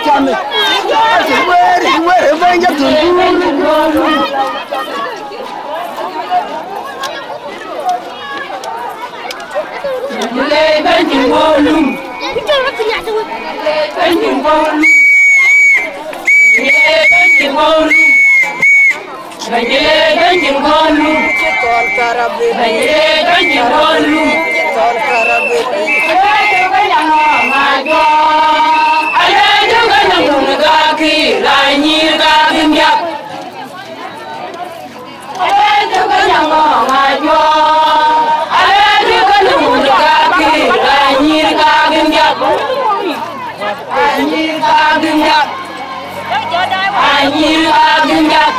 chame we venga tu le benji volum le benji volum le benji volum Bajile ganjil golum, tol karabe. Bajile ganjil golum, tol karabe. Ayo ganjang majo, ayo ganjang munagaki, lanyir kagimyak. Ayo ganjang majo, ayo ganjang munagaki, lanyir kagimyak. Lanyir kagimyak, lanyir kagimyak.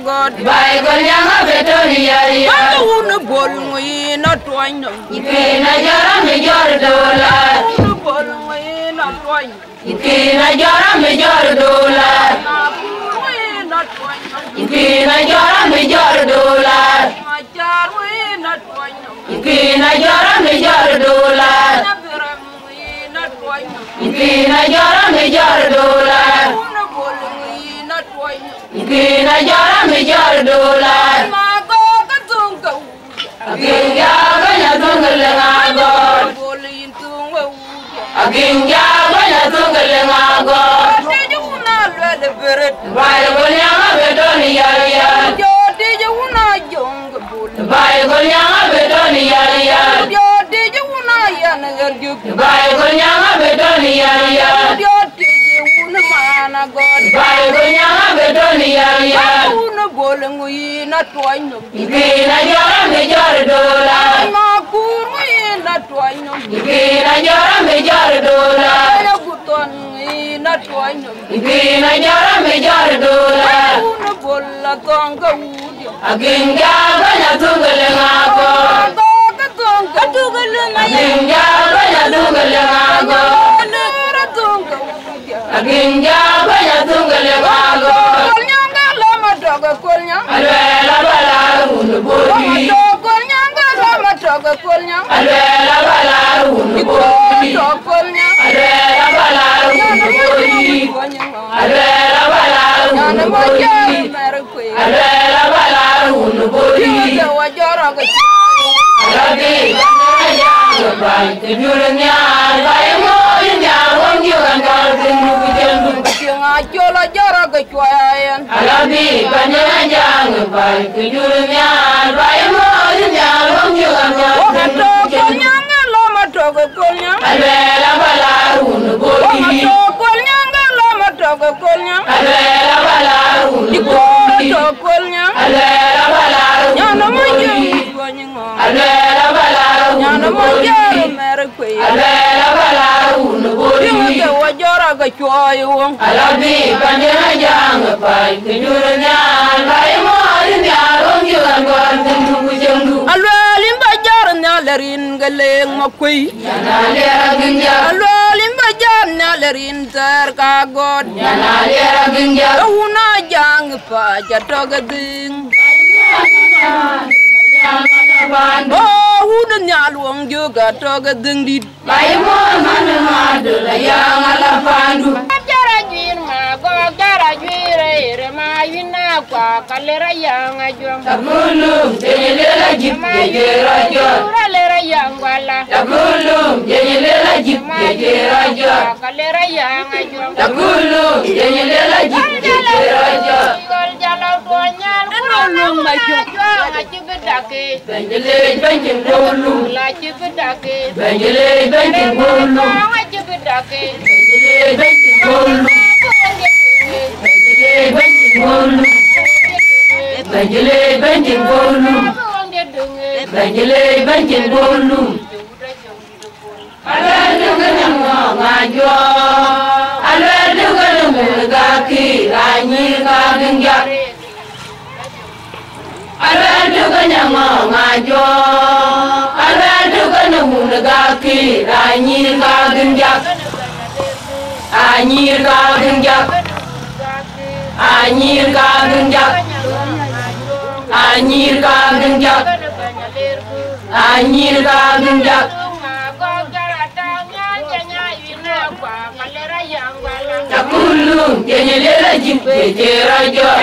God by Golianga Betoni Unu Bolui not wine Ikina Jara Major Dollar Unu Bolui not wine Ikina Jara Major Dollar not wine Ikina Jara Major Dollar Majar we not wine Ikina Jara Major Dollar not wine Ikina Jara Major Dollar Unu Bolui not wine Ikina Jara Major Dollar Mago Katunga Aginga Ganya Tungalango Bolin Tunga Aginga Ganya Tungalango Tijuna Lede Beret By Golianga Betoni Yalia Yo Tijuna Young Bull By Golianga Betoni Yalia Yo Tijuna Yanagar By Golianga Betoni Yalia Yo Tijuna Mana God By Golianga Betoni Yalia Una Bolangui not wine Ikina Jara Major Dollar Makuri not wine Ikina Jara Major Dollar Ayaguton not wine Ikina Jara Major Dollar Una Bola Tonga Wood Aginga Ganya Tungalango Tonga Tungalango Aginga Ganya Tungalango Aginga Ganya Tungalango Kolnya Alwela bala unu bodi Kolnya ngala toga kolnya Alwela bala unu bodi Kolnya Alwela bala unu bodi Alwela bala unu bodi Alwela bala unu bodi Wajara ga Alade ya bai tejurnya bai mo nya wong yuan kal tinu jendu Nga jola jara ga chwayan Alade Jang bai tejurnya bai mo nya wong yuan kal tinu loma toga kolnya Alwela bala unu bodi kolnya loma toga kolnya Alwela bala unu bodi kolnya Alwela bala unu bodi Alwela bala unu bodi Alwela bala unu bodi Ke wajara ga chwayo Alabi banjana jang bai tejurnya bai mo nya wong yuan kal tinu jendu Alwela lerin galeng makui Alwala limba jam na lerin terkagot Nyana lera ginja una jang pa jatoga ding oh una nyalwong juga toga ding dit Mai mo manu madu la yang ala pandu Jara jir ma go jara jire re ma yina kwa kalera yang ajong Tabulum jenyela jip jera jor Ura lera yang wala Tabulum jenyela jip jera jor kalera yang ajong Tabulum jenyela jip jera jor Gol jalau duanyal Nolong ma jong ngaci bedake Benjele benjing bolum la ci bedake Benjele benjing bolum ngaci bedake Benjele benjing bolum Benjele benjing bolum Benjele benjing bolum Benjele benjing bolum Ala juga nyango ngajo Ala juga nemu gaki Ranyi kagengjak Ala juga nyango ngajo Ala juga nemu gaki Ranyi kagengjak Anyir kagengjak Anyir kagengjak Anyir kagengjak Anyir kagengjak Takulung jenyelela jip jera jor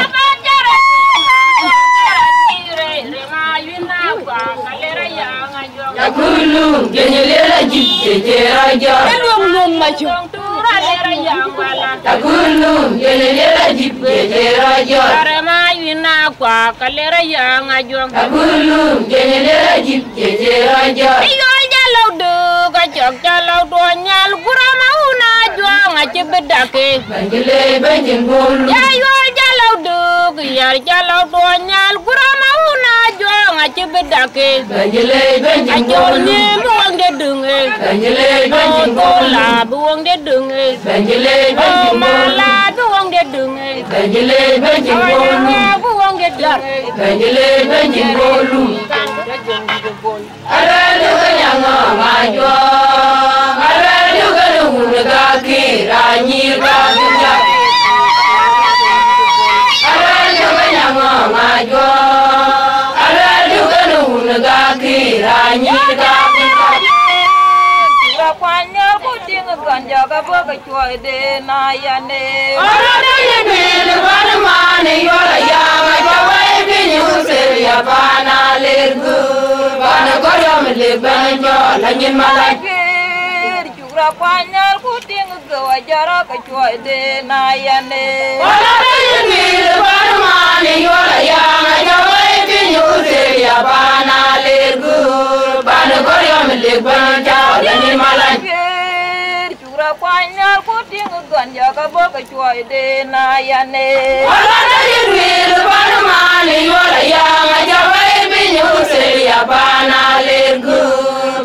Takulung jenyelela jip jera jor Nolong ma jong Takulung jenyelela jip jera jor Takulung jenyelela jip jera jor Benjele benjing bolum Benjele benjing bolum Benjele benjing bolum Benjele benjing bolum Benjele benjing bolum Benjele benjing bolum Ada juga yang ngajo Ada juga nunggu kaki Ranyi kagengjak Ada juga yang ngajo Ada juga nunggu kaki Ranyi kagengjak Rapanya kucing ganja kaboga cuy de nayane Orang yang di mana yola yang jawai binyu seria pana lergu pana koryam leban jola ngin malai Rapanya kucing gawajara cuy de nayane Orang yang di mana yola yang jawai binyu seria pana lergu pana koryam leban jola ngin malai Rapanya kucing ganja kaboga cuy de nayane Orang yang di mana yola yang jawai binyu seria pana lergu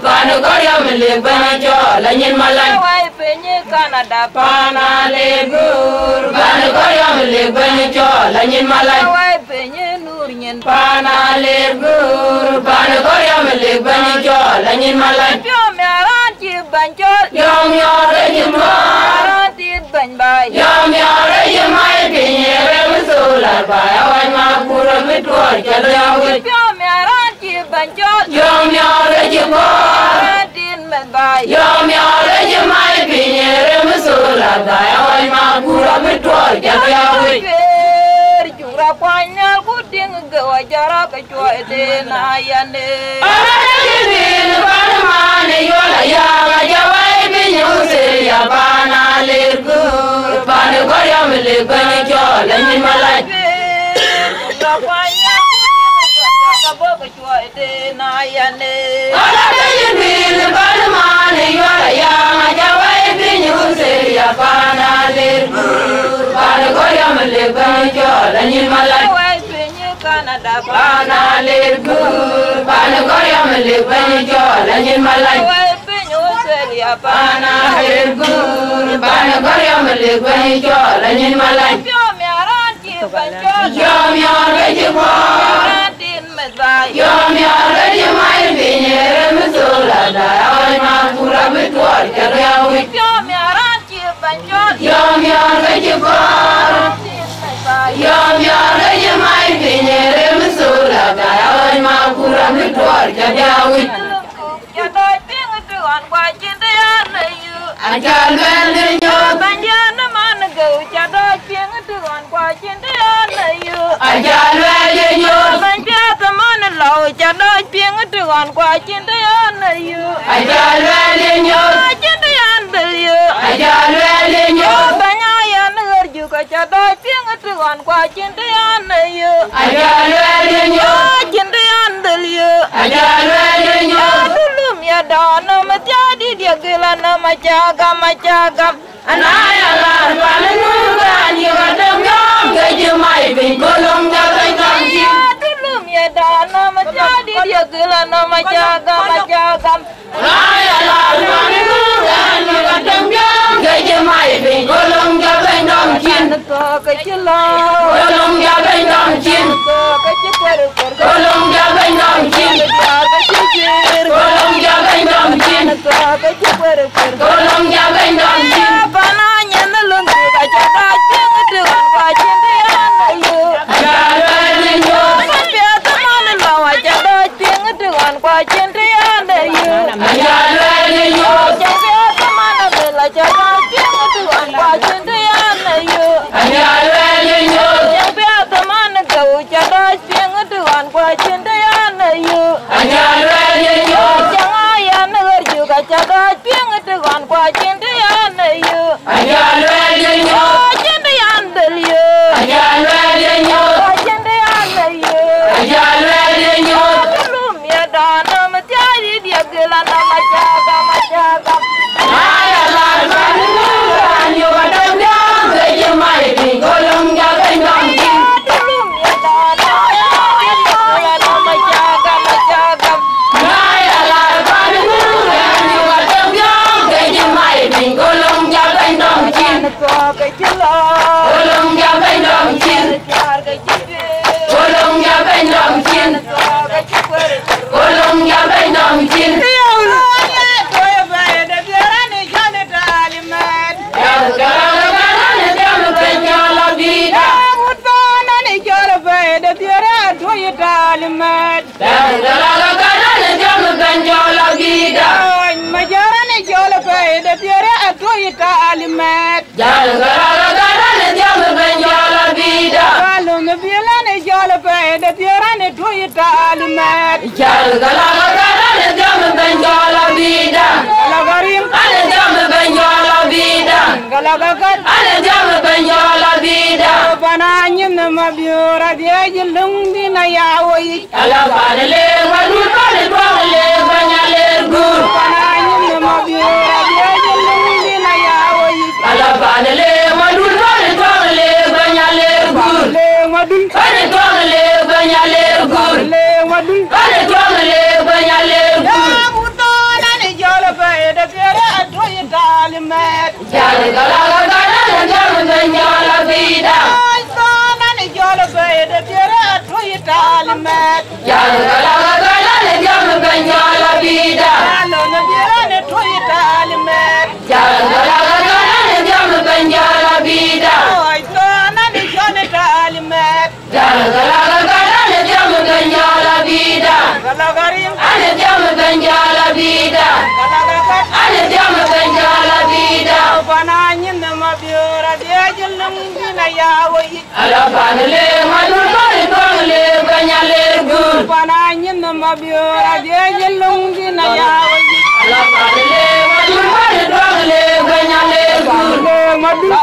pana koryam leban jola ngin malai Wai penye Canada Pana lebur, pana koryam leban jola ngin malai Wai penye nurnyen Pana lebur, pana koryam leban jola ngin malai Pyo meran ci bancol Yom yore jemma Meran tit bany bay Yom yore jemai pinyere musular Baya wan makura mitwar jalo yawit Pyo meran ci bancol Yom yore jemma Meran tit men bay Yom yore jemai pinyere musular Baya wan makura mitwar jalo yawit Kwer jura kwanyal kuting gawajara kecuali de nayane Orang yang di mana yola yang jawai binyu seria pana lergu pana koryam leban jola ngin malai Jura kwanyal kuting gawajara kecuali de nayane Orang yang di mana yola yang jawai binyu seria pana lergu pana koryam leban jola ngin malai Wai penye Canada Pana lergu pana koryam leban jola ngin malai Wai penye Australia Pana lergu pana koryam leban jola ngin malai Pyo meran ci bancol Yom yore jemma Meran tit men bay Yom yore jemai pinyere musular Daya wan makura mitwar jalo yawit Pyo meran ci bancol Yom yor ga jibor Yom yor ga jimai pinyere misura Gaya ma kura mitwar jadawi Jadoi pingu tuan kwa cinta yana yu Ajal bende nyot Banjana mana gau jadoi pingu tuan kwa cinta yana yu Ajal bende nyot Banjata mana lau jadoi pingu tuan kwa cinta yana yu Ajal bende nyot Cinta yana yu Ajal bende nyot Banyaya negor juga jadoi pingu tuan kwa cinta yana yu Ajal bende nyot Cinta yana yu Ajal bende nyot Dulum ya dana majadi dia gila nama jagam Anaya lar panuran yugadam yom gejemai bin kolom jagai tamji Dulum ya dana majadi dia gila nama jagam Anaya lar panuran yugadam yom gejemai bin kolom jagai tamji kolom jagai tamji kolom jagai tamji kolom jagai tamji kolom jagai tamji Pananya nalung juga jaga jangan kwa cinta yana yu Jalwele nyot Biar teman lawa jaga jangan kwa cinta yana yu Jalwele nyot Biar teman bela jaga jangan kwa cinta yana yu Jalwele nyot Biar teman kau jaga jangan kwa cinta yana yu Jalwele nyot Jangan ya negor juga jaga jangan kwa cinta yana yu Jalwele nyot Cinta yana yu Jalwele nyot Cinta yana yu Jalwele nyot Belum ya dana mencari dia gila nama jagam Naya lar panuran yugadam yom gejemai bin kolom jagai tamji Belum ya dana gila nama jagam Naya lar panuran yugadam yom gejemai bin kolom jagai tamji kolom jagai tamji kolom jagai tamji kolom jagai tamji Bananya nama biora dia jelung di nayawi. Bananya nama biora dia jelung di nayawi. Madul.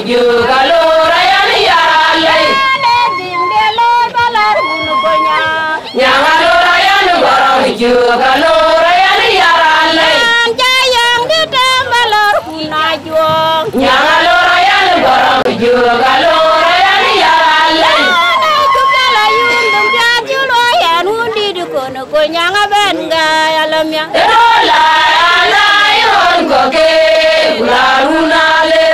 Juga lo raya ni ya lay. juga lora yang yaralai jayang di tembalor kunajong nyanga lora yang borong juga lora yang yaralai jubala yundum jajulo yan hundi dukono ko nyanga benga yalamya dola alai on goge ularuna le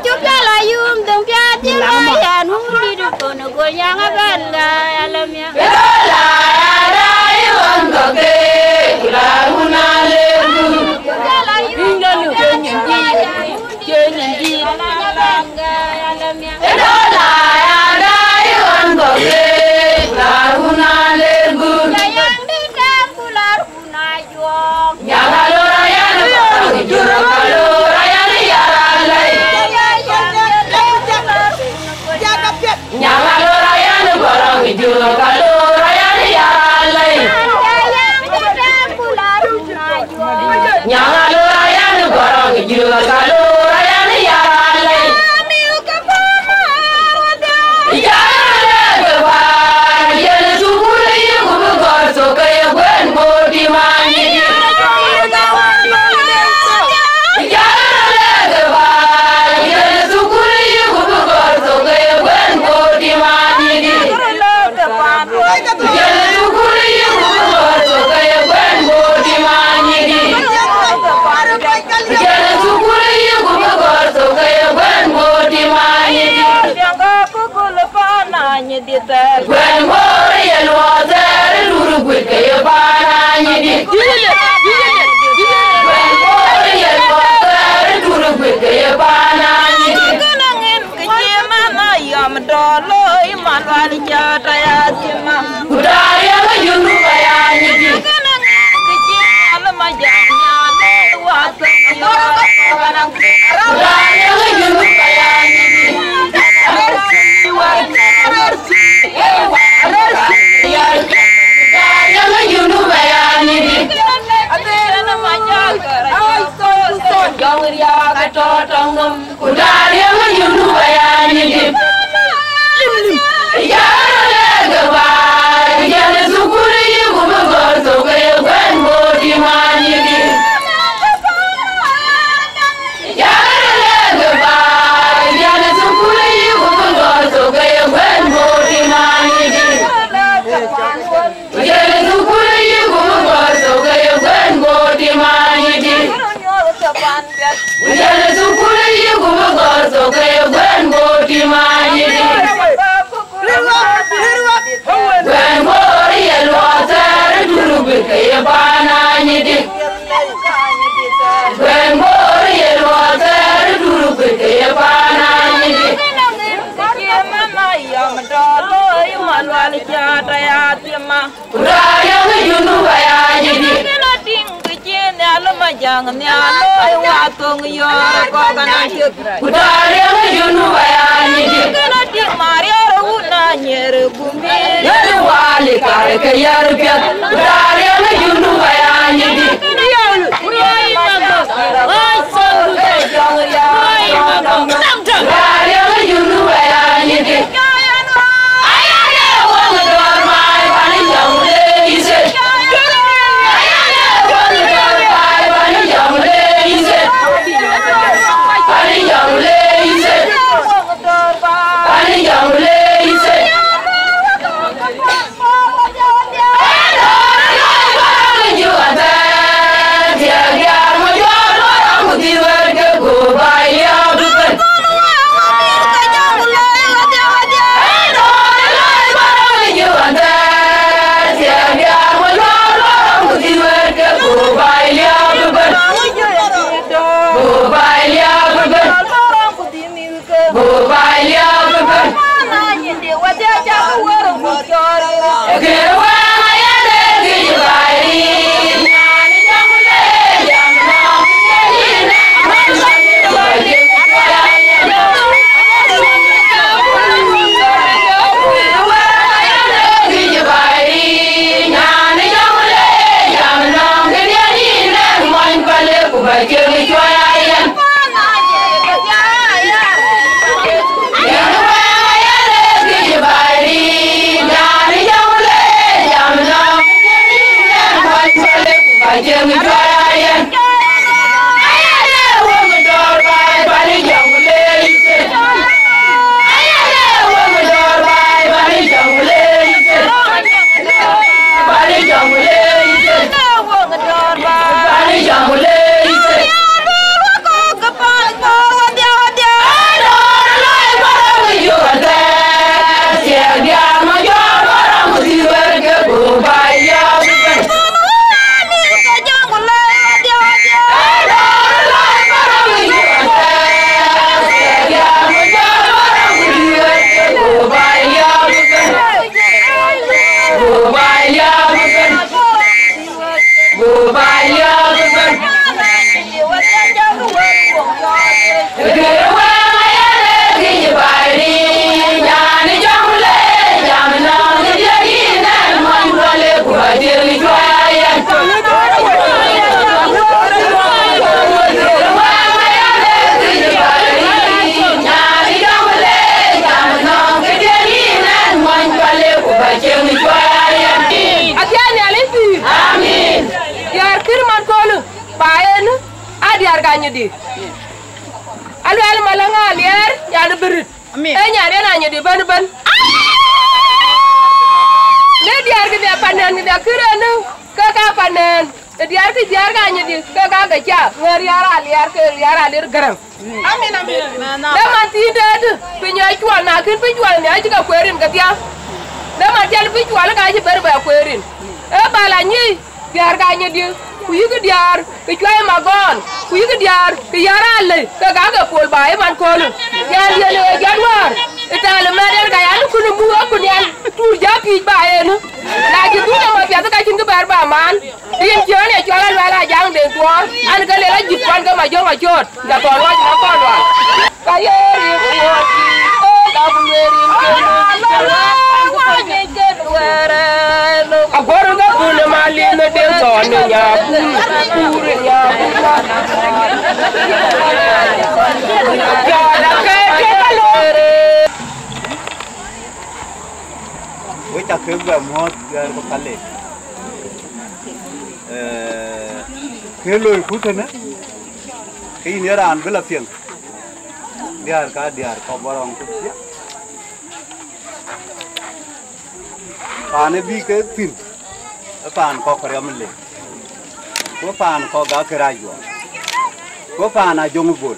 jubala yundum jajulo yan hundi dukono ko nyanga benga yalamya dola alai on goge ularuna le jubala yundum dola alai on goge ularuna le jayang di tembular kunajong nyanga lora yang borong juga lora yang yaralai nyanga lora yang borong juga lora yang yaralai nyanga lora yang borong juga lora yang yaralai yarale gebar yen sukule yugo gor so kay gwen bodi mani yarale gebar yen sukule yugo gor so kay gwen bodi mani yen sukule yugo gor so kay gwen bodi mani yen sukule yugo gor so kay gwen bodi mani gwen bodi yen water luru gwen kay bana nyidi gwen bodi yen water luru gwen kay bana nyidi udari yang yunu kaya nyidi udari yang yunu kaya nyidi yang yunu kaya nyidi udari yang yunu kaya nyidi yarale gebar yen sukule yugo gor so kay gwen bodi manyidi yarale gebar yen sukule yugo gor so kay gwen bodi manyidi yen sukule yugo gor so kay gwen bodi manyidi yen sukule yugo gor so kay gwen bodi manyidi gwen bodi yen water duru gwen kay bana nyidi gwen bodi yen water duru gwen kay bana nyidi udari yang yunu kaya nyidi udari yang yunu kaya nyidi yen wali kare kayar biat udari yang yunu kaya nyidi udari yang yunu kaya nyidi ayane wong dor mai bani jamle ise ayane wong dor mai bani jamle ise bani jamle ise bani jamle ise Juara diar ka nyidi alu al malanga liar ya de berit e nyaare na nyidi ban ban le diar ke dia panen dia kirenu ka panen diar ka nyidi ka cha ngari ara liar ke liar alir garam amin da man ti de pinya chwal na kin pichwal ne aji ka kwerin ka dia da man ti pichwal ka aji ber ba kwerin e bala nyi diar ka nyidi ku yigi diar ke chwai magon ku yigi diar ke yara le ka pol ba e man kolu ya le jadwar itale meder ka ya ku nu buwa ku nyan tur ja pi ba e no la ji du ma pya ka chin ke bar ba man rin jone chwala wala jang de twor an ka le la jip kan ka ma jo ma chot ja to wa na ko wa ka ye ri ku o ka bu ri ke were no agora ga ku le mali no de so ne ya ku ri ya ya la ke kalore với ta cứ về mua có cá lệ cái lôi phút thôi nè cái này là ăn với là phiền diar có bao nhiêu chút paane bi ke pin paan ko ko ramle ko paan ko ga kerajo ko paan a jongu bol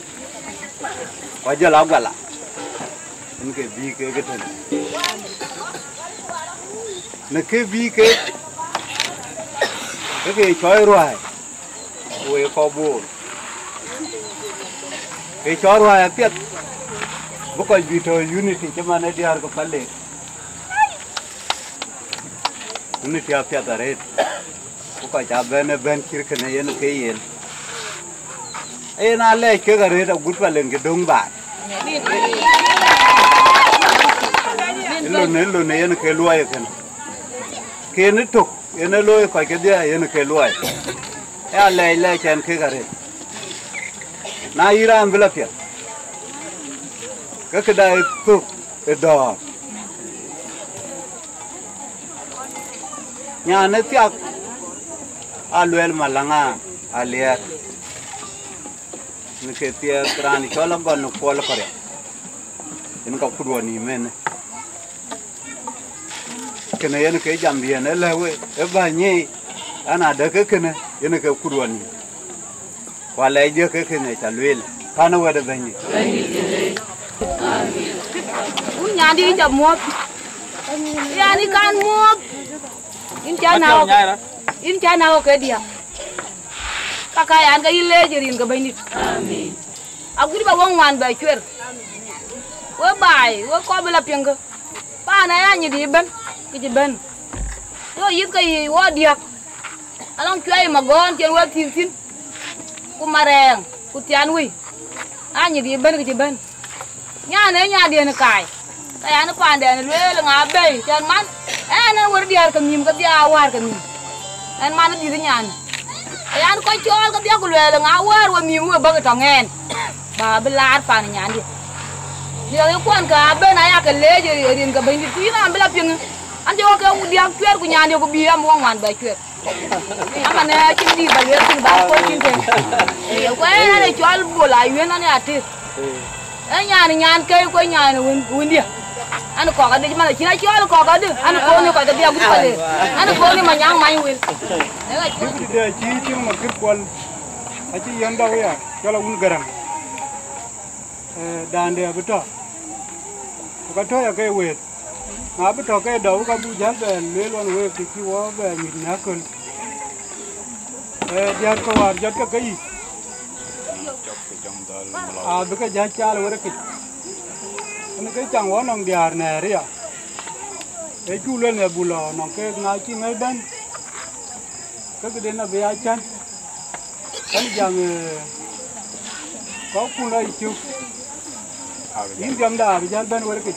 wa jala gala nke bi ke geten ne ke bi ke choy ruai we ko bol ke choy ruai piet bu ko bi to unity chamane diar ko palle unity apya taret ko ja ben kirkene yen ke yen ena le ke gare da gutwa lenge dong ba lo ne yen ke luai ke ne tok yen lo ko ke dia yen ke luai ya le chen ke gare na iran bela pya ke da tok e do nyane tiak aluel malanga aliat nike tiak rani chola gon pol kore in ka kudwani men kene yen ke jambien elewe e banyi ana de ke kene yen ke kudwani wala je ke kene talwel kana wada banyi nyandi jamot yani kan mot in chana o ke dia kakayan ga ile jirin ga bainit amin aguri ba wong wan ba chwer wo bai wo ko bela penga pa na ya nyi di ben ki ben to yit ka yi wo dia along chwai magon chen wo tin ku mareng ku tian wi anyi di ben ki ben nya di ne kai kaya na pande ne le nga be chen man na wor diar ka mim ka dia war ka mim en man di nyan ayan ko chol ka dia ku le nga war wa mim wo ba ka tongen ba belar pan nyan di dia ko an ka be na ya ka le je rin ka ben di ti na bela ping an jo ka u dia kwer ku nyan di ko bi am wong wan ba kwer amane chin di ba le tin ba ko chin ten ko na chol bola yen na ya ti nyan ke ko nyan won dia anu ko ga de mana china chol ko ga de anu ko ni ko ga dia gut pale anu ko ni manyang mai wil de chi ma kir kwal a chi yanda ya chola un garang dande abuto ko to ya ke wet ma abuto ke do ka bu jan be le lon we ki wo be mi na ko diar ko war jot ka kai a bu ka ja cha le ki anh cái chẳng có nòng điar nè đấy à, cái chu lên là bù lò nòng cái ngay chi ngay bên, cái đến là về ai chân, anh chẳng có cu này chu, những jam đà bị chân bên vậy cái,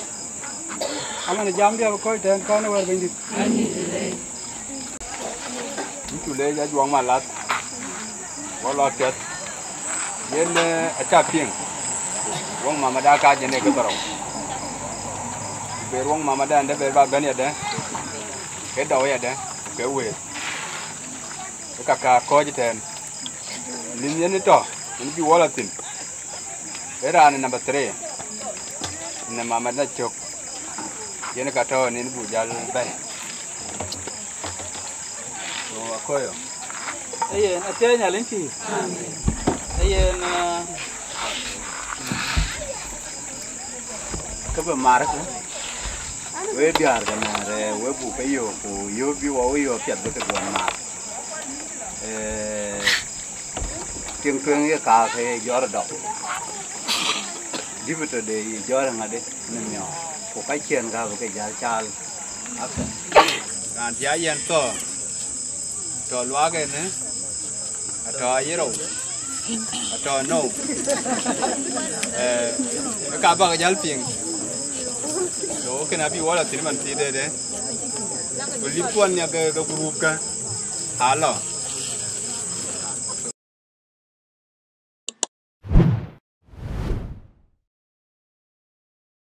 anh là jam dia coi tên con nó vậy bên đi, những chu lên giá juang malat, có lọt chết, đến acha pieng, uang mama dah kaji ni ketorong. Beruang mama dah anda berba bani ada, ke dawai ada, ke wet, kakak kau je ten, limnya ni toh, ini bi wala tin era ni number 3 ne mama na chok yene ka to ni bu jal bay so akoyo ayen atenya lenki ayen ka ba mar ko we biar ga na re we bu pe yo ko yo bi wo yo pyat ba ka do ma tiếng phương cái cà phê gió đỏ đi về để gió là ngade nên nhỏ có cái chuyện cả có cái giá chal Kan dia yang to luar ke ne, atau ayero, atau no, kabar ke jalping, so kenapa wala terima tidak deh, belipuan yang ke grup kan, halo.